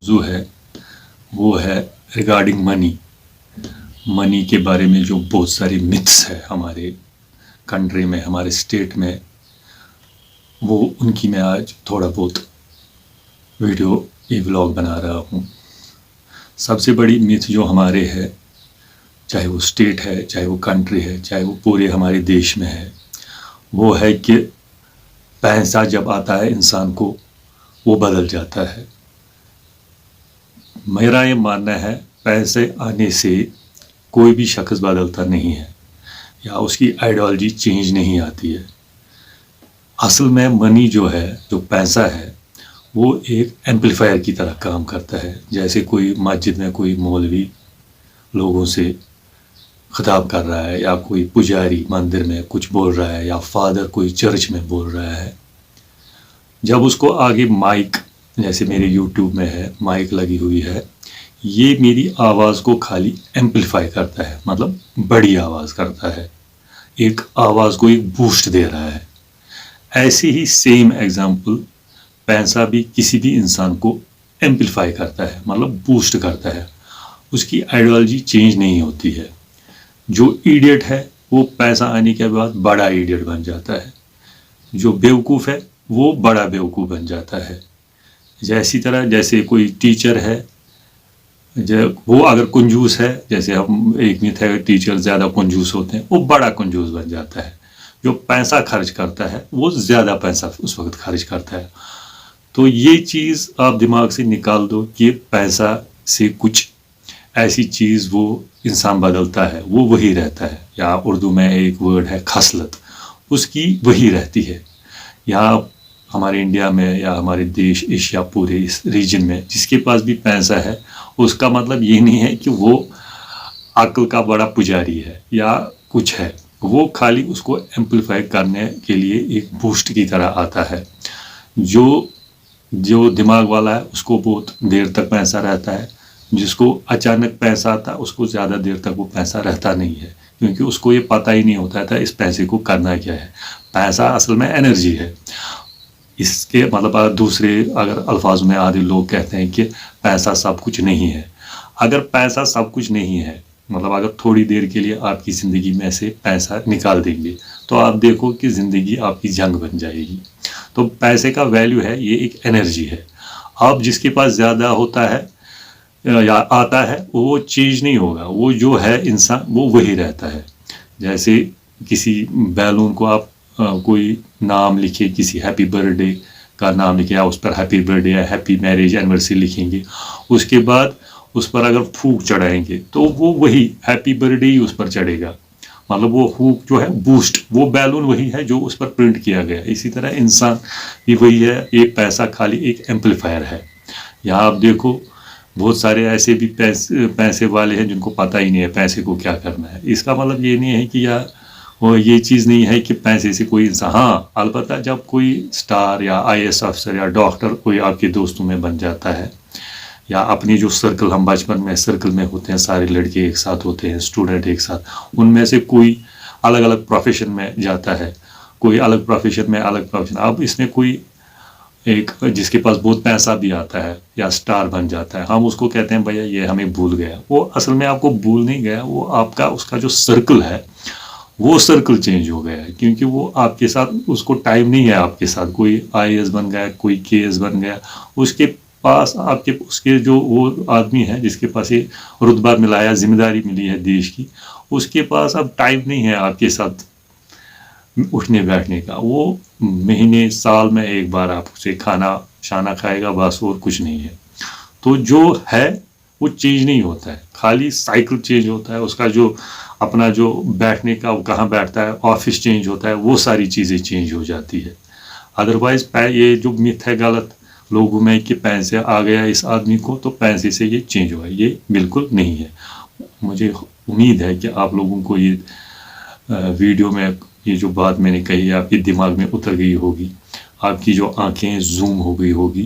موضوع ہے وہ ہے ریگارڈنگ منی کے بارے میں جو بہت ساری متس ہے ہمارے کنٹری میں، ہمارے اسٹیٹ میں، وہ ان کی میں آج تھوڑا بہت ویڈیو یہ ولاگ بنا رہا ہوں۔ سب سے بڑی متھ جو ہمارے ہے، چاہے وہ اسٹیٹ ہے، چاہے وہ کنٹری ہے، چاہے وہ پورے ہمارے دیش میں ہے، وہ ہے کہ پیسہ جب آتا ہے انسان کو وہ بدل جاتا ہے۔ میرا یہ ماننا ہے پیسے آنے سے کوئی بھی شخص بدلتا نہیں ہے یا اس کی آئیڈیالوجی چینج نہیں آتی ہے۔ اصل میں منی جو ہے، جو پیسہ ہے، وہ ایک ایمپلیفائر کی طرح کام کرتا ہے۔ جیسے کوئی مسجد میں کوئی مولوی لوگوں سے خطاب کر رہا ہے، یا کوئی پجاری مندر میں کچھ بول رہا ہے، یا فادر کوئی چرچ میں بول رہا ہے، جب اس کو آگے مائک، جیسے میرے یوٹیوب میں ہے مائک لگی ہوئی ہے، یہ میری آواز کو خالی ایمپلیفائی کرتا ہے، مطلب بڑی آواز کرتا ہے، ایک آواز کو ایک بوسٹ دے رہا ہے۔ ایسی ہی سیم ایگزامپل پیسہ بھی کسی بھی انسان کو ایمپلیفائی کرتا ہے، مطلب بوسٹ کرتا ہے، اس کی آئیڈیالوجی چینج نہیں ہوتی ہے۔ جو ایڈیٹ ہے وہ پیسہ آنے کے بعد بڑا ایڈیٹ بن جاتا ہے، جو بیوقوف ہے وہ بڑا بیوقوف بن جاتا ہے۔ جیسی طرح جیسے کوئی ٹیچر ہے، وہ اگر کنجوس ہے، جیسے ہم ایک میتھ ہے ٹیچر زیادہ کنجوس ہوتے ہیں، وہ بڑا کنجوس بن جاتا ہے۔ جو پیسہ خرچ کرتا ہے وہ زیادہ پیسہ اس وقت خرچ کرتا ہے۔ تو یہ چیز آپ دماغ سے نکال دو کہ پیسہ سے کچھ ایسی چیز وہ انسان بدلتا ہے، وہ وہی رہتا ہے۔ یا اردو میں ایک ورڈ ہے خصلت، اس کی وہی رہتی ہے۔ یہاں ہمارے انڈیا میں یا ہمارے دیش ایشیا پورے اس ریجن میں جس کے پاس بھی پیسہ ہے، اس کا مطلب یہ نہیں ہے کہ وہ عقل کا بڑا پجاری ہے یا کچھ ہے، وہ خالی اس کو ایمپلیفائی کرنے کے لیے ایک بوسٹ کی طرح آتا ہے۔ جو دماغ والا ہے اس کو بہت دیر تک پیسہ رہتا ہے، جس کو اچانک پیسہ آتا ہے اس کو زیادہ دیر تک وہ پیسہ رہتا نہیں ہے، کیونکہ اس کو یہ پتہ ہی نہیں ہوتا تھا اس پیسے کو کرنا کیا ہے۔ پیسہ اصل میں انرجی ہے۔ اس کے مطلب دوسرے اگر الفاظ میں آدھے لوگ کہتے ہیں کہ پیسہ سب کچھ نہیں ہے۔ اگر پیسہ سب کچھ نہیں ہے، مطلب اگر تھوڑی دیر کے لیے آپ کی زندگی میں سے پیسہ نکال دیں گے تو آپ دیکھو کہ زندگی آپ کی جنگ بن جائے گی۔ تو پیسے کا ویلیو ہے، یہ ایک انرجی ہے۔ آپ جس کے پاس زیادہ ہوتا ہے یا آتا ہے وہ چیز نہیں ہوگا، وہ جو ہے انسان وہ وہی رہتا ہے۔ جیسے کسی بیلون کو آپ کوئی نام لکھے، کسی ہیپی برتھ ڈے کا نام لکھے، یا اس پر ہیپی برتھ ڈے یا ہیپی میرج اینیورسری لکھیں گے، اس کے بعد اس پر اگر پھونک چڑھائیں گے تو وہ وہی ہیپی برتھ ڈے ہی اس پر چڑھے گا، مطلب وہ پھونک جو ہے بوسٹ، وہ بیلون وہی ہے جو اس پر پرنٹ کیا گیا۔ اسی طرح انسان بھی وہی ہے، یہ پیسہ خالی ایک ایمپلیفائر ہے۔ یہاں آپ دیکھو بہت سارے ایسے بھی پیسے والے ہیں جن کو پتہ ہی نہیں ہے پیسے کو کیا کرنا ہے۔ اس کا مطلب یہ نہیں ہے کہ یہ چیز نہیں ہے کہ پیسے سے کوئی انسان، ہاں البتہ جب کوئی سٹار یا IAS افسر یا ڈاکٹر کوئی آپ کے دوستوں میں بن جاتا ہے، یا اپنی جو سرکل، ہم بچپن میں سرکل میں ہوتے ہیں، سارے لڑکے ایک ساتھ ہوتے ہیں، اسٹوڈنٹ ایک ساتھ، ان میں سے کوئی الگ الگ پروفیشن میں جاتا ہے، کوئی الگ پروفیشن میں الگ پروفیشن، اب اس میں کوئی ایک جس کے پاس بہت پیسہ بھی آتا ہے یا سٹار بن جاتا ہے، ہم اس کو کہتے ہیں بھیا یہ ہمیں بھول گیا۔ وہ اصل میں آپ کو بھول نہیں گیا، وہ آپ کا اس کا جو سرکل ہے وہ سرکل چینج ہو گیا ہے، کیونکہ وہ آپ کے ساتھ اس کو ٹائم نہیں ہے آپ کے ساتھ۔ کوئی IAS بن گیا، کوئی KS بن گیا، اس کے پاس آپ کے اس کے جو وہ آدمی ہے جس کے پاس یہ رتبہ ملا ہے، ذمہ داری ملی ہے دیش کی، اس کے پاس اب ٹائم نہیں ہے آپ کے ساتھ اٹھنے بیٹھنے کا۔ وہ مہینے سال میں ایک بار آپ سے کھانا شانا کھائے گا، بس، اور کچھ نہیں ہے۔ تو جو ہے وہ چینج نہیں ہوتا ہے، خالی سائیکل چینج ہوتا ہے، اس کا جو اپنا جو بیٹھنے کا وہ کہاں بیٹھتا ہے، آفس چینج ہوتا ہے، وہ ساری چیزیں چینج ہو جاتی ہے۔ ادروائز یہ جو مت ہے غلط لوگوں میں کہ پیسے آ گیا اس آدمی کو تو پیسے سے یہ چینج ہوا، یہ بالکل نہیں ہے۔ مجھے امید ہے کہ آپ لوگوں کو یہ ویڈیو میں یہ جو بات میں نے کہی آپ کے دماغ میں اتر گئی ہوگی، آپ کی جو آنکھیں زوم ہو گئی ہوگی۔